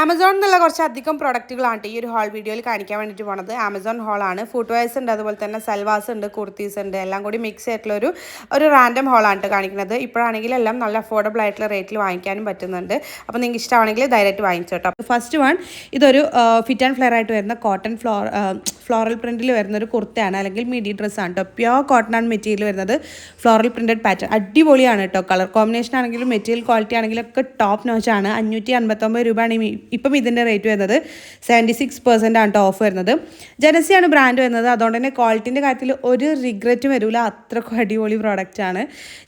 ആമസോണിൽ നിന്നുള്ള കുറച്ചധികം പ്രൊഡക്റ്റുകളാണ് ഈ ഒരു ഹോൾ വീഡിയോയിൽ കാണിക്കാൻ വേണ്ടിയിട്ട് പോണത്. ആമസോൺ ഹോളാണ്. ഫുട്വെയർസ് ഉണ്ട്, അതുപോലെ തന്നെ സൽവാസ് ഉണ്ട്, കുർത്തീസ് ഉണ്ട്, എല്ലാം കൂടി മിക്സ് ആയിട്ടുള്ള ഒരു റാൻഡം ഹോളാണ് കാണിക്കുന്നത്. ഇപ്പോഴാണെങ്കിൽ എല്ലാം നല്ല അഫോർഡബിൾ ആയിട്ടുള്ള റേറ്റിൽ വാങ്ങിക്കാനും പറ്റുന്നുണ്ട്. അപ്പോൾ നിങ്ങൾക്ക് ഇഷ്ടമാണെങ്കിൽ ധൈര്യമായിട്ട് വാങ്ങിച്ചോട്ടോ. ഫസ്റ്റ് വൺ ഇതൊരു ഫിറ്റ് ആൻഡ് ഫ്ലെയർ ആയിട്ട് വരുന്ന കോട്ടൺ ഫ്ലോറൽ പ്രിൻറ്റിൽ വരുന്ന ഒരു കുർത്തയാണ്, അല്ലെങ്കിൽ മിഡി ഡ്രസ്സാണ് കേട്ടോ. പ്യോർ കോട്ടൺ ആണ് മെറ്റീരിയൽ വരുന്നത്. ഫ്ലോറൽ പ്രിൻറ്റഡ് പാറ്റേൺ അടിപൊളിയാണ് കേട്ടോ. കളർ കോമ്പിനേഷൻ ആണെങ്കിലും മെറ്റീരിയൽ ക്വാളിറ്റി ആണെങ്കിലും ഒക്കെ ടോപ്പ് നോച്ചാണ്. 559 രൂപയാണ് ഇപ്പം ഇതിൻ്റെ റേറ്റ് വരുന്നത്. 76% ആണ് ഓഫ് വരുന്നത്. ജനസിയാണ് ബ്രാൻഡ് വരുന്നത്. അതുകൊണ്ട് തന്നെ ക്വാളിറ്റീൻ്റെ കാര്യത്തിൽ ഒരു റിഗ്രറ്റും വരില്ല. അത്രക്കും അടിപൊളി പ്രോഡക്റ്റാണ്.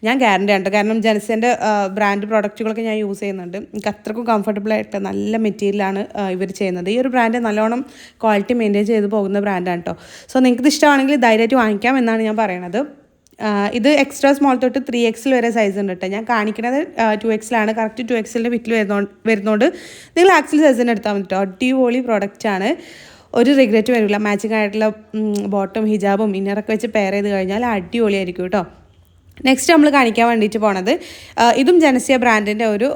ഞാൻ ഗ്യാരണ്ടി ആണ് കേട്ടോ. കാരണം ജനസിൻ്റെ ബ്രാൻഡ് പ്രോഡക്റ്റുകളൊക്കെ ഞാൻ യൂസ് ചെയ്യുന്നുണ്ട്. എനിക്ക് അത്രക്കും കംഫർട്ടബിൾ ആയിട്ട് നല്ല മെറ്റീരിയലാണ് ഇവർ ചെയ്യുന്നത്. ഈ ഒരു ബ്രാൻഡ് നല്ലോണം ക്വാളിറ്റി മെയിൻറ്റെയിൻ ചെയ്ത് പോകുന്ന ബ്രാൻഡാണ് കേട്ടോ. സോ നിങ്ങൾക്ക് ഇഷ്ടമാണെങ്കിൽ ധൈര്യമായിട്ട് വാങ്ങിക്കാം എന്നാണ് ഞാൻ പറയണത്. ഇത് എക്സ്ട്രാ സ്മോൾ തൊട്ട് 3XL വരെ സൈസ് ഉണ്ട് കേട്ടോ. ഞാൻ കാണിക്കുന്നത് 2XL കറക്റ്റ് 2XL ഫിറ്റിൽ വരുന്നതുകൊണ്ട് നിങ്ങൾ ആക്സിൽ സൈസിന് എടുത്താൽ മതി കേട്ടോ. അടിപൊളി പ്രോഡക്റ്റാണ്. ഒരു റിഗ്രറ്റ് വരില്ല. മാച്ചിങ് ആയിട്ടുള്ള ബോട്ടം ഹിജാബും ഇന്നറൊക്കെ വെച്ച് പെയർ ചെയ്ത് കഴിഞ്ഞാൽ അടിപൊളിയായിരിക്കും കേട്ടോ. നെക്സ്റ്റ് നമ്മൾ കാണിക്കാൻ വേണ്ടിയിട്ട് പോണത് ഇതും ജനസിയ ബ്രാൻഡിൻ്റെ ഒരു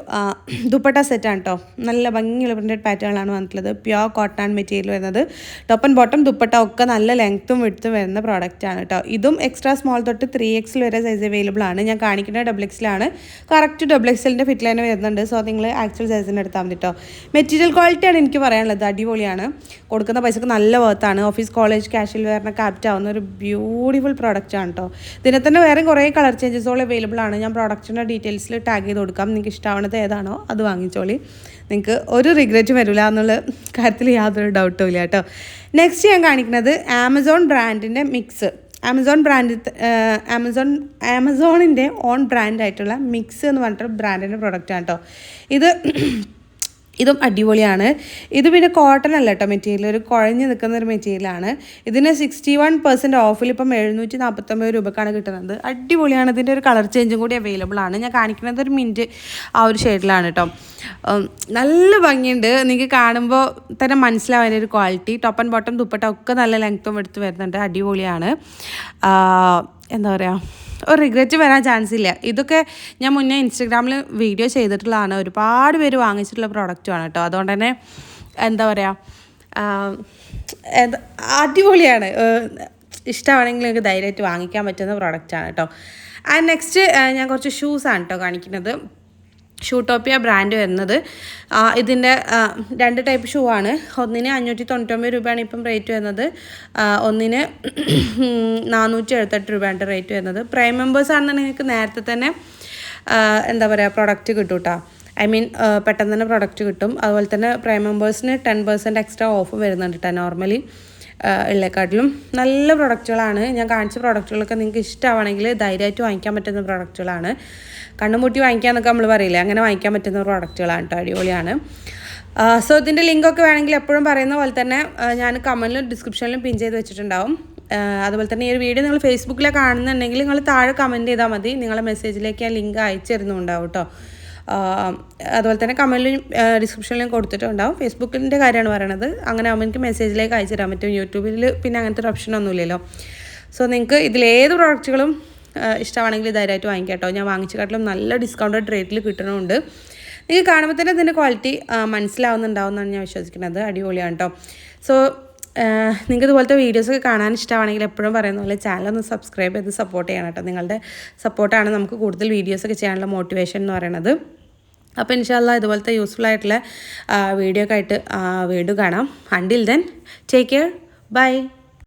ദുപ്പട്ട സെറ്റാണ് കേട്ടോ. നല്ല ഭംഗിയുള്ള പ്രിൻറ്റഡ് പാറ്റേണാണ് വന്നിട്ടുള്ളത്. പ്യോർ കോട്ടൺ മെറ്റീരിയൽ വരുന്നത്. ടോപ്പ് ആൻഡ് ബോട്ടം ദുപ്പട്ട ഒക്കെ നല്ല ലെങ്ത്തും വിഡ്ത്തും വരുന്ന പ്രോഡക്റ്റാണ് കേട്ടോ. ഇതും എക്സ്ട്രാ സ്മോൾ തൊട്ട് 3XL വരെ സൈസ് അവൈലബിൾ ആണ്. ഞാൻ കാണിക്കുന്നത് XXL കറക്റ്റ് XXLൻ്റെ ഫിറ്റിൽ തന്നെ വരുന്നുണ്ട്. സോ നിങ്ങൾ ആക്ച്വൽ സൈസിന് എടുത്താൽ മതി കേട്ടോ. മെറ്റീരിയൽ ക്വാളിറ്റിയാണ് എനിക്ക് പറയാനുള്ളത്. അടിപൊളിയാണ്. കൊടുക്കുന്ന പൈസക്ക് നല്ല വർത്താണ്. ഓഫീസ് കോളേജ് ക്യാഷ്വൽ വെയറിനൊക്കെ ആപ്റ്റ് ആവുന്ന ഒരു ബ്യൂട്ടിഫുൾ പ്രോഡക്റ്റാണ് കേട്ടോ. ഇതിനെ തന്നെ വേറെ കുറേ കളർ ചേഞ്ചസോൾ അവൈലബിൾ ആണ്. ഞാൻ പ്രോഡക്റ്റിൻ്റെ ഡീറ്റെയിൽസിൽ ടാഗ് ചെയ്ത് കൊടുക്കാം. നിങ്ങൾക്ക് ഇഷ്ടമാവുന്നത് ഏതാണോ അത് വാങ്ങിച്ചോളി. നിങ്ങൾക്ക് ഒരു റിഗ്രറ്റും വരില്ല എന്നുള്ള കാര്യത്തിൽ യാതൊരു ഡൗട്ടും ഇല്ല കേട്ടോ. നെക്സ്റ്റ് ഞാൻ കാണിക്കുന്നത് ആമസോൺ ബ്രാൻഡിൻ്റെ മിക്സ്. ആമസോണിൻ്റെ ഓൺ ബ്രാൻഡായിട്ടുള്ള മിക്സ് എന്ന് പറഞ്ഞിട്ട് ബ്രാൻഡിൻ്റെ പ്രോഡക്റ്റാണ് കേട്ടോ. ഇതും അടിപൊളിയാണ്. ഇത് പിന്നെ കോട്ടൺ അല്ല കേട്ടോ മെറ്റീരിയൽ, ഒരു കുഴഞ്ഞ് നിൽക്കുന്ന ഒരു മെറ്റീരിയലാണ്. ഇതിന് 61% ഓഫിൽ ഇപ്പം 749 രൂപക്കാണ് കിട്ടുന്നത്. അടിപൊളിയാണ്. ഇതിൻ്റെ ഒരു കളർ ചേഞ്ചും കൂടി അവൈലബിൾ ആണ്. ഞാൻ കാണിക്കുന്നത് ഒരു മിൻറ്റ് ആ ഒരു ഷെയ്ഡിലാണ് കേട്ടോ. നല്ല ഭംഗിയുണ്ട്. നിങ്ങൾക്ക് കാണുമ്പോൾ തന്നെ മനസ്സിലാവാൻ ഒരു quality. Top and bottom dupatta ഒക്കെ നല്ല ലെങ്ത്തും എടുത്ത് വരുന്നുണ്ട്. അടിപൊളിയാണ്. എന്താ പറയുക, ഒരു റിഗ്രറ്റ് വരാൻ ചാൻസ് ഇല്ല. ഇതൊക്കെ ഞാൻ മുന്നേ ഇൻസ്റ്റഗ്രാമിൽ വീഡിയോ ചെയ്തിട്ടുള്ളതാണ്. ഒരുപാട് പേര് വാങ്ങിച്ചിട്ടുള്ള പ്രോഡക്റ്റുമാണ് കേട്ടോ. അതുകൊണ്ട് തന്നെ എന്താ പറയുക, അടിപൊളിയാണ്. ഇഷ്ടമാണെങ്കിൽ നിങ്ങൾക്ക് ധൈര്യമായിട്ട് വാങ്ങിക്കാൻ പറ്റുന്ന പ്രോഡക്റ്റാണ് കേട്ടോ. ആൻഡ് നെക്സ്റ്റ് ഞാൻ കുറച്ച് ഷൂസാണ് കേട്ടോ കാണിക്കുന്നത്. ഷൂട്ടോപ്പിയ ബ്രാൻഡ് വരുന്നത്. ഇതിൻ്റെ 2 ടൈപ്പ് ഷൂ ആണ്. ഒന്നിന് 599 രൂപയാണ് ഇപ്പം റേറ്റ് വരുന്നത്. ഒന്നിന് 478 രൂപയാണ് റേറ്റ് വരുന്നത്. പ്രൈം മെമ്പേഴ്സ് ആണെന്ന് നിങ്ങൾക്ക് നേരത്തെ തന്നെ എന്താ പറയുക പ്രൊഡക്റ്റ് കിട്ടും കേട്ടോ. ഐ മീൻ പെട്ടെന്ന് തന്നെ പ്രൊഡക്റ്റ് കിട്ടും. അതുപോലെ തന്നെ പ്രൈം മെമ്പേഴ്സിന് 10% എക്സ്ട്രാ ഓഫ് വരുന്നുണ്ട് കേട്ടോ. നോർമലി ഉള്ളേക്കാട്ടിലും നല്ല പ്രൊഡക്റ്റുകളാണ്. ഞാൻ കാണിച്ച പ്രൊഡക്റ്റുകളൊക്കെ നിങ്ങൾക്ക് ഇഷ്ടമാണെങ്കിൽ ധൈര്യമായിട്ട് വാങ്ങിക്കാൻ പറ്റുന്ന പ്രൊഡക്റ്റുകളാണ്. കണ്ണുമുട്ടി വാങ്ങിക്കാമെന്നൊക്കെ നമ്മൾ പറയില്ലേ, അങ്ങനെ വാങ്ങിക്കാൻ പറ്റുന്ന പ്രോഡക്റ്റുകളാണ് കേട്ടോ. അടിപൊളിയാണ്. സോ ഇതിൻ്റെ ലിങ്കൊക്കെ വേണമെങ്കിൽ എപ്പോഴും പറയുന്ന പോലെ തന്നെ ഞാൻ കമൻറ്റിലും ഡിസ്ക്രിപ്ഷനിലും പിൻ ചെയ്ത് വെച്ചിട്ടുണ്ടാവും. അതുപോലെ തന്നെ ഈ ഒരു വീഡിയോ നിങ്ങൾ ഫേസ്ബുക്കിലൊക്കെ കാണുന്നുണ്ടെങ്കിൽ നിങ്ങൾ താഴെ കമൻറ്റ് ചെയ്താൽ മതി. നിങ്ങളുടെ മെസ്സേജിലേക്ക് ഞാൻ ലിങ്ക് അയച്ചു തരുന്നുണ്ടാവും കേട്ടോ. അതുപോലെ തന്നെ കമൻറ്റിലും ഡിസ്ക്രിപ്ഷനിലും കൊടുത്തിട്ടുണ്ടാവും. ഫേസ്ബുക്കിൻ്റെ കാര്യമാണ് പറയണത്. അങ്ങനെ ആകുമ്പോൾ എനിക്ക് മെസ്സേജിലേക്ക് അയച്ചു തരാൻ പറ്റും. യൂട്യൂബിൽ പിന്നെ അങ്ങനത്തെ ഒരു ഓപ്ഷനൊന്നുമില്ലല്ലോ. സോ നിങ്ങൾക്ക് ഇതിലേത് പ്രോഡക്റ്റുകളും ഇഷ്ടമാണെങ്കിൽ ധൈര്യമായിട്ട് വാങ്ങിക്കാം കേട്ടോ. ഞാൻ വാങ്ങിച്ചക്കാട്ടിലും നല്ല ഡിസ്കൗണ്ടഡ് റേറ്റിൽ കിട്ടണമുണ്ട്. നിങ്ങൾക്ക് കാണുമ്പോൾ തന്നെ ഇതിൻ്റെ ക്വാളിറ്റി മനസ്സിലാവുന്നുണ്ടാവും എന്നാണ് ഞാൻ വിശ്വസിക്കുന്നത്. അടിപൊളിയാണ് കേട്ടോ. സോ നിങ്ങൾക്ക് ഇതുപോലത്തെ വീഡിയോസൊക്കെ കാണാൻ ഇഷ്ടമാണെങ്കിൽ എപ്പോഴും പറയുന്ന പോലെ ചാനലൊന്ന് സബ്സ്ക്രൈബ് ചെയ്ത് സപ്പോർട്ട് ചെയ്യണം കേട്ടോ. നിങ്ങളുടെ സപ്പോർട്ടാണ് നമുക്ക് കൂടുതൽ വീഡിയോസൊക്കെ ചെയ്യാനുള്ള മോട്ടിവേഷൻ എന്ന് പറയുന്നത്. അപ്പോൾ ഇൻഷാ അല്ലാഹ് ഇതുപോലത്തെ യൂസ്ഫുൾ ആയിട്ടുള്ള വീഡിയോ ഒക്കെ ആയിട്ട് വീണ്ടും കാണാം. Until then take care. By.